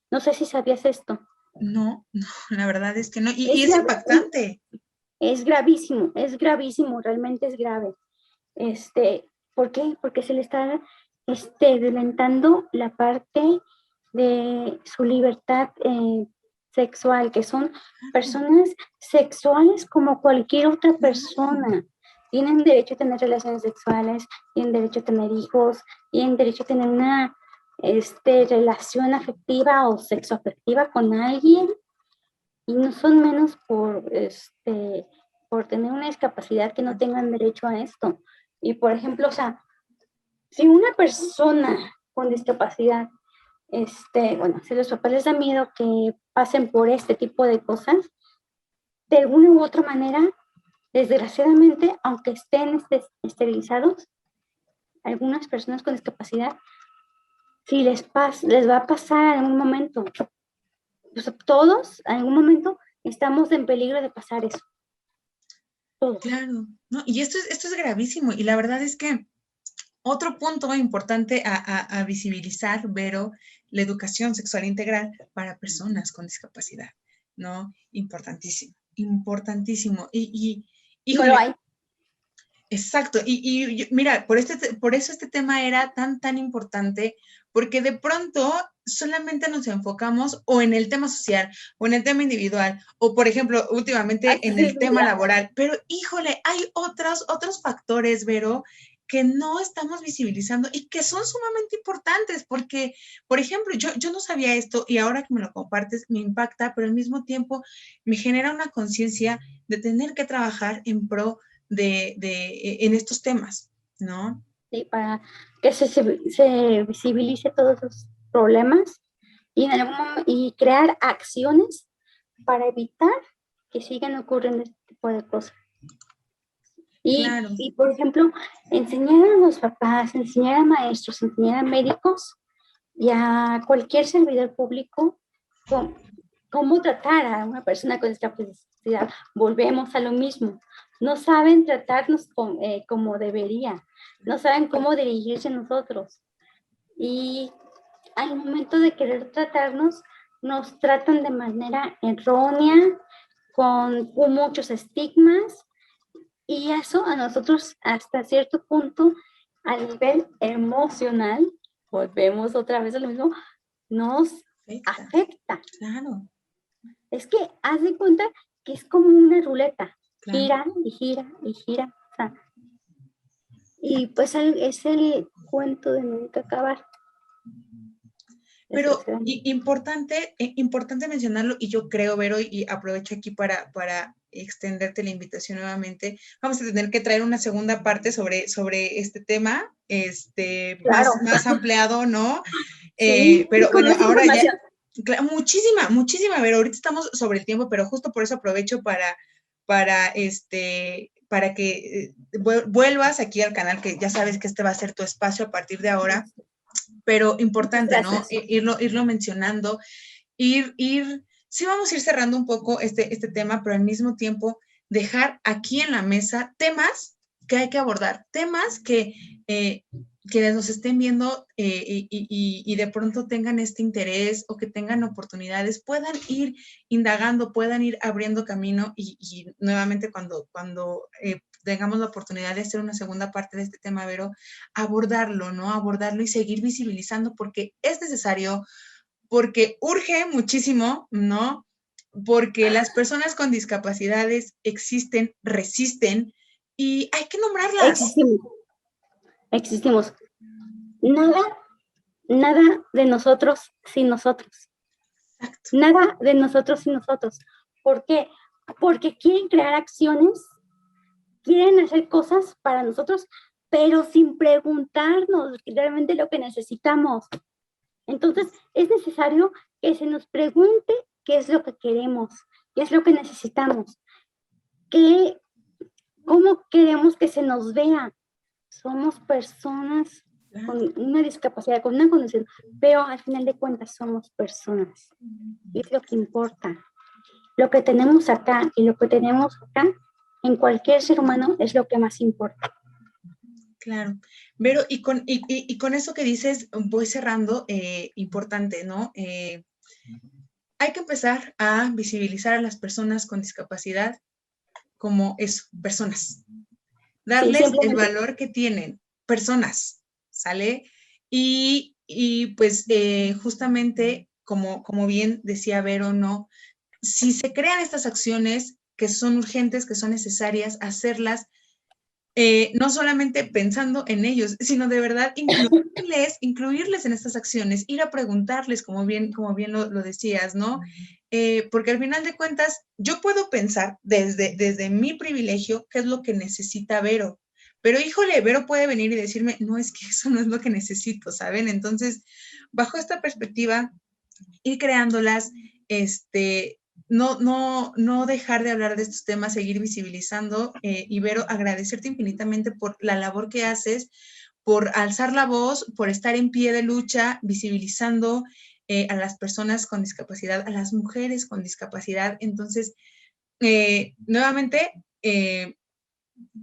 [SPEAKER 2] No sé si sabías esto.
[SPEAKER 1] No, la verdad es que no. Y es impactante.
[SPEAKER 2] Es gravísimo, realmente es grave. ¿Por qué? Porque se le está violentando la parte de su libertad sexual, que son personas sexuales como cualquier otra persona. Tienen derecho a tener relaciones sexuales, tienen derecho a tener hijos, tienen derecho a tener una relación afectiva o sexoafectiva con alguien, y no son menos por tener una discapacidad que no tengan derecho a esto. Y por ejemplo, o sea, si una persona con discapacidad, bueno, si los papás les da miedo que pasen por este tipo de cosas, de alguna u otra manera, desgraciadamente, aunque estén esterilizados, algunas personas con discapacidad, si les va a pasar en algún momento, pues todos en algún momento estamos en peligro de pasar eso. Todos.
[SPEAKER 1] Claro, no, y esto es gravísimo, y la verdad es que otro punto importante a visibilizar, Vero, la educación sexual integral para personas con discapacidad, ¿no? Importantísimo, importantísimo.
[SPEAKER 2] No lo
[SPEAKER 1] Híjole,
[SPEAKER 2] hay.
[SPEAKER 1] exacto, mira, por eso este tema era tan importante, porque de pronto solamente nos enfocamos o en el tema social, o en el tema individual, o por ejemplo, últimamente en el tema laboral, pero híjole, hay otros factores, Vero, que no estamos visibilizando y que son sumamente importantes, porque, por ejemplo, yo no sabía esto y ahora que me lo compartes me impacta, pero al mismo tiempo me genera una conciencia de tener que trabajar en pro en estos temas, ¿no?
[SPEAKER 2] Sí, para que se visibilice todos los problemas y crear acciones para evitar que sigan ocurriendo este tipo de cosas.
[SPEAKER 1] Claro.
[SPEAKER 2] Y, por ejemplo, enseñar a los papás, enseñar a maestros, enseñar a médicos y a cualquier servidor público cómo tratar a una persona con discapacidad. Volvemos a lo mismo. No saben tratarnos como debería. No saben cómo dirigirse a nosotros. Y al momento de querer tratarnos, nos tratan de manera errónea, con muchos estigmas, y eso a nosotros hasta cierto punto, a nivel emocional, volvemos otra vez a lo mismo, nos afecta.
[SPEAKER 1] Claro.
[SPEAKER 2] Es que haz de cuenta que es como una ruleta,
[SPEAKER 1] claro.
[SPEAKER 2] Gira y gira y gira. O sea, y pues es el cuento de nunca acabar.
[SPEAKER 1] Pero importante mencionarlo, y yo creo, Vero, y aprovecho aquí para extenderte la invitación nuevamente. Vamos a tener que traer una segunda parte sobre este tema,
[SPEAKER 2] claro.
[SPEAKER 1] más ampliado, ¿no?
[SPEAKER 2] Sí,
[SPEAKER 1] pero bueno, ahora ya, muchísima, Vero, ahorita estamos sobre el tiempo, pero justo por eso aprovecho para que vuelvas aquí al canal, que ya sabes que este va a ser tu espacio a partir de ahora. Pero importante, ¿no? Irlo mencionando, sí vamos a ir cerrando un poco este tema, pero al mismo tiempo dejar aquí en la mesa temas que hay que abordar, temas que nos estén viendo y de pronto tengan este interés o que tengan oportunidades, puedan ir indagando, puedan ir abriendo camino y nuevamente cuando tengamos la oportunidad de hacer una segunda parte de este tema, Vero, abordarlo, ¿no? Abordarlo y seguir visibilizando porque es necesario, porque urge muchísimo, ¿no? Porque las personas con discapacidades existen, resisten y hay que nombrarlas.
[SPEAKER 2] Existimos. Nada de nosotros sin nosotros. Exacto. Nada de nosotros sin nosotros. ¿Por qué? Porque quieren crear acciones, quieren hacer cosas para nosotros, pero sin preguntarnos realmente lo que necesitamos. Entonces, es necesario que se nos pregunte qué es lo que queremos, qué es lo que necesitamos, cómo queremos que se nos vea. Somos personas con una discapacidad, con una condición, pero al final de cuentas somos personas. Y es lo que importa. Lo que tenemos acá y lo que tenemos acá, en cualquier ser humano, es lo que más importa.
[SPEAKER 1] Claro, pero y con eso que dices, voy cerrando, importante, ¿no? Hay que empezar a visibilizar a las personas con discapacidad como eso, personas. Darles el valor que tienen, personas, ¿sale? Y pues justamente, como bien decía Vero, ¿no? Si se crean estas acciones que son urgentes, que son necesarias, hacerlas no solamente pensando en ellos, sino de verdad incluirles en estas acciones, ir a preguntarles, como bien lo decías, ¿no? Porque al final de cuentas, yo puedo pensar desde mi privilegio qué es lo que necesita Vero, pero híjole, Vero puede venir y decirme, no, es que eso no es lo que necesito, ¿saben? Entonces, bajo esta perspectiva, ir creándolas, no dejar de hablar de estos temas, seguir visibilizando, y Vero, agradecerte infinitamente por la labor que haces, por alzar la voz, por estar en pie de lucha, visibilizando a las personas con discapacidad, a las mujeres con discapacidad. Entonces, nuevamente,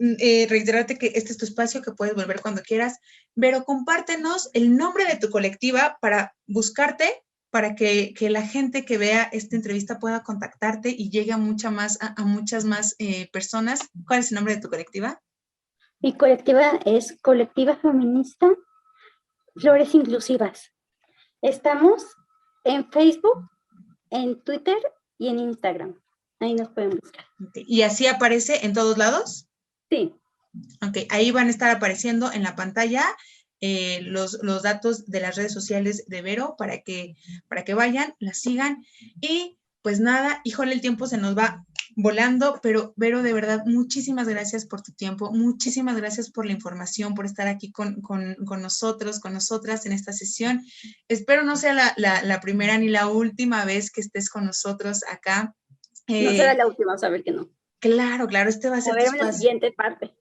[SPEAKER 1] reiterarte que este es tu espacio, que puedes volver cuando quieras. Pero compártenos el nombre de tu colectiva para buscarte, para que la gente que vea esta entrevista pueda contactarte y llegue a muchas más personas. ¿Cuál es el nombre de tu colectiva?
[SPEAKER 2] Mi colectiva es Colectiva Feminista Flores Inclusivas. Estamos en Facebook, en Twitter y en Instagram. Ahí nos pueden buscar.
[SPEAKER 1] Okay. ¿Y así aparece en todos lados?
[SPEAKER 2] Sí.
[SPEAKER 1] Ok, ahí van a estar apareciendo en la pantalla los datos de las redes sociales de Vero para que vayan, la sigan. Y pues nada, híjole, el tiempo se nos va volando, pero Vero, de verdad, muchísimas gracias por tu tiempo, muchísimas gracias por la información, por estar aquí con nosotros, con nosotras en esta sesión. Espero no sea la primera ni la última vez que estés con nosotros acá.
[SPEAKER 2] No será la última, a ver que no.
[SPEAKER 1] Claro, este va a ser tu espacio.
[SPEAKER 2] A ver, la siguiente parte.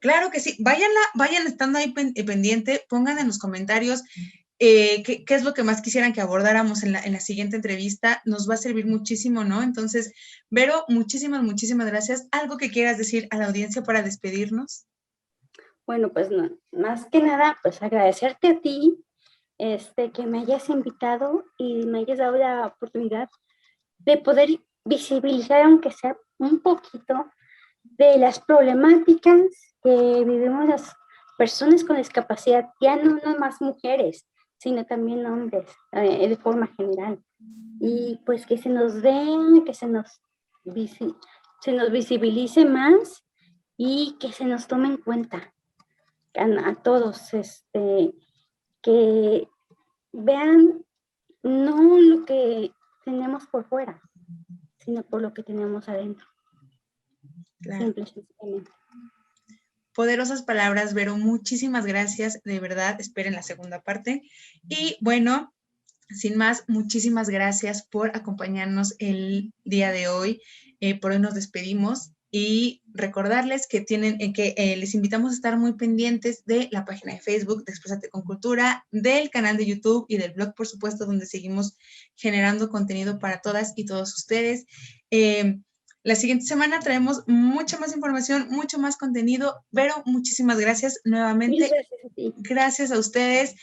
[SPEAKER 1] Claro que sí, vayan estando ahí pendiente, pongan en los comentarios qué es lo que más quisieran que abordáramos en la siguiente entrevista, nos va a servir muchísimo, ¿no? Entonces, Vero, muchísimas gracias. ¿Algo que quieras decir a la audiencia para despedirnos?
[SPEAKER 2] Bueno, pues no, más que nada, pues agradecerte a ti, que me hayas invitado y me hayas dado la oportunidad de poder visibilizar, aunque sea un poquito, de las problemáticas que vivimos las personas con discapacidad, ya no más mujeres, sino también hombres, de forma general. Y pues que se nos dé, que se nos visibilice más y que se nos tome en cuenta a todos, que vean no lo que tenemos por fuera, sino por lo que tenemos adentro.
[SPEAKER 1] Claro.
[SPEAKER 2] Simple y sencillamente.
[SPEAKER 1] Poderosas palabras, Vero, muchísimas gracias, de verdad, esperen la segunda parte. Y bueno, sin más, muchísimas gracias por acompañarnos el día de hoy. Por hoy nos despedimos y recordarles que les invitamos a estar muy pendientes de la página de Facebook de Exprésate con Cultura, del canal de YouTube y del blog, por supuesto, donde seguimos generando contenido para todas y todos ustedes. La siguiente semana traemos mucha más información, mucho más contenido. Vero, muchísimas gracias nuevamente. Gracias a ustedes.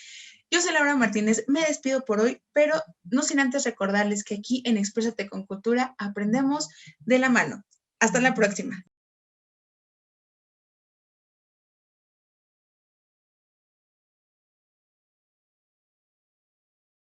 [SPEAKER 1] Yo soy Laura Martínez, me despido por hoy, pero no sin antes recordarles que aquí en Exprésate con Cultura aprendemos de la mano. Hasta la próxima.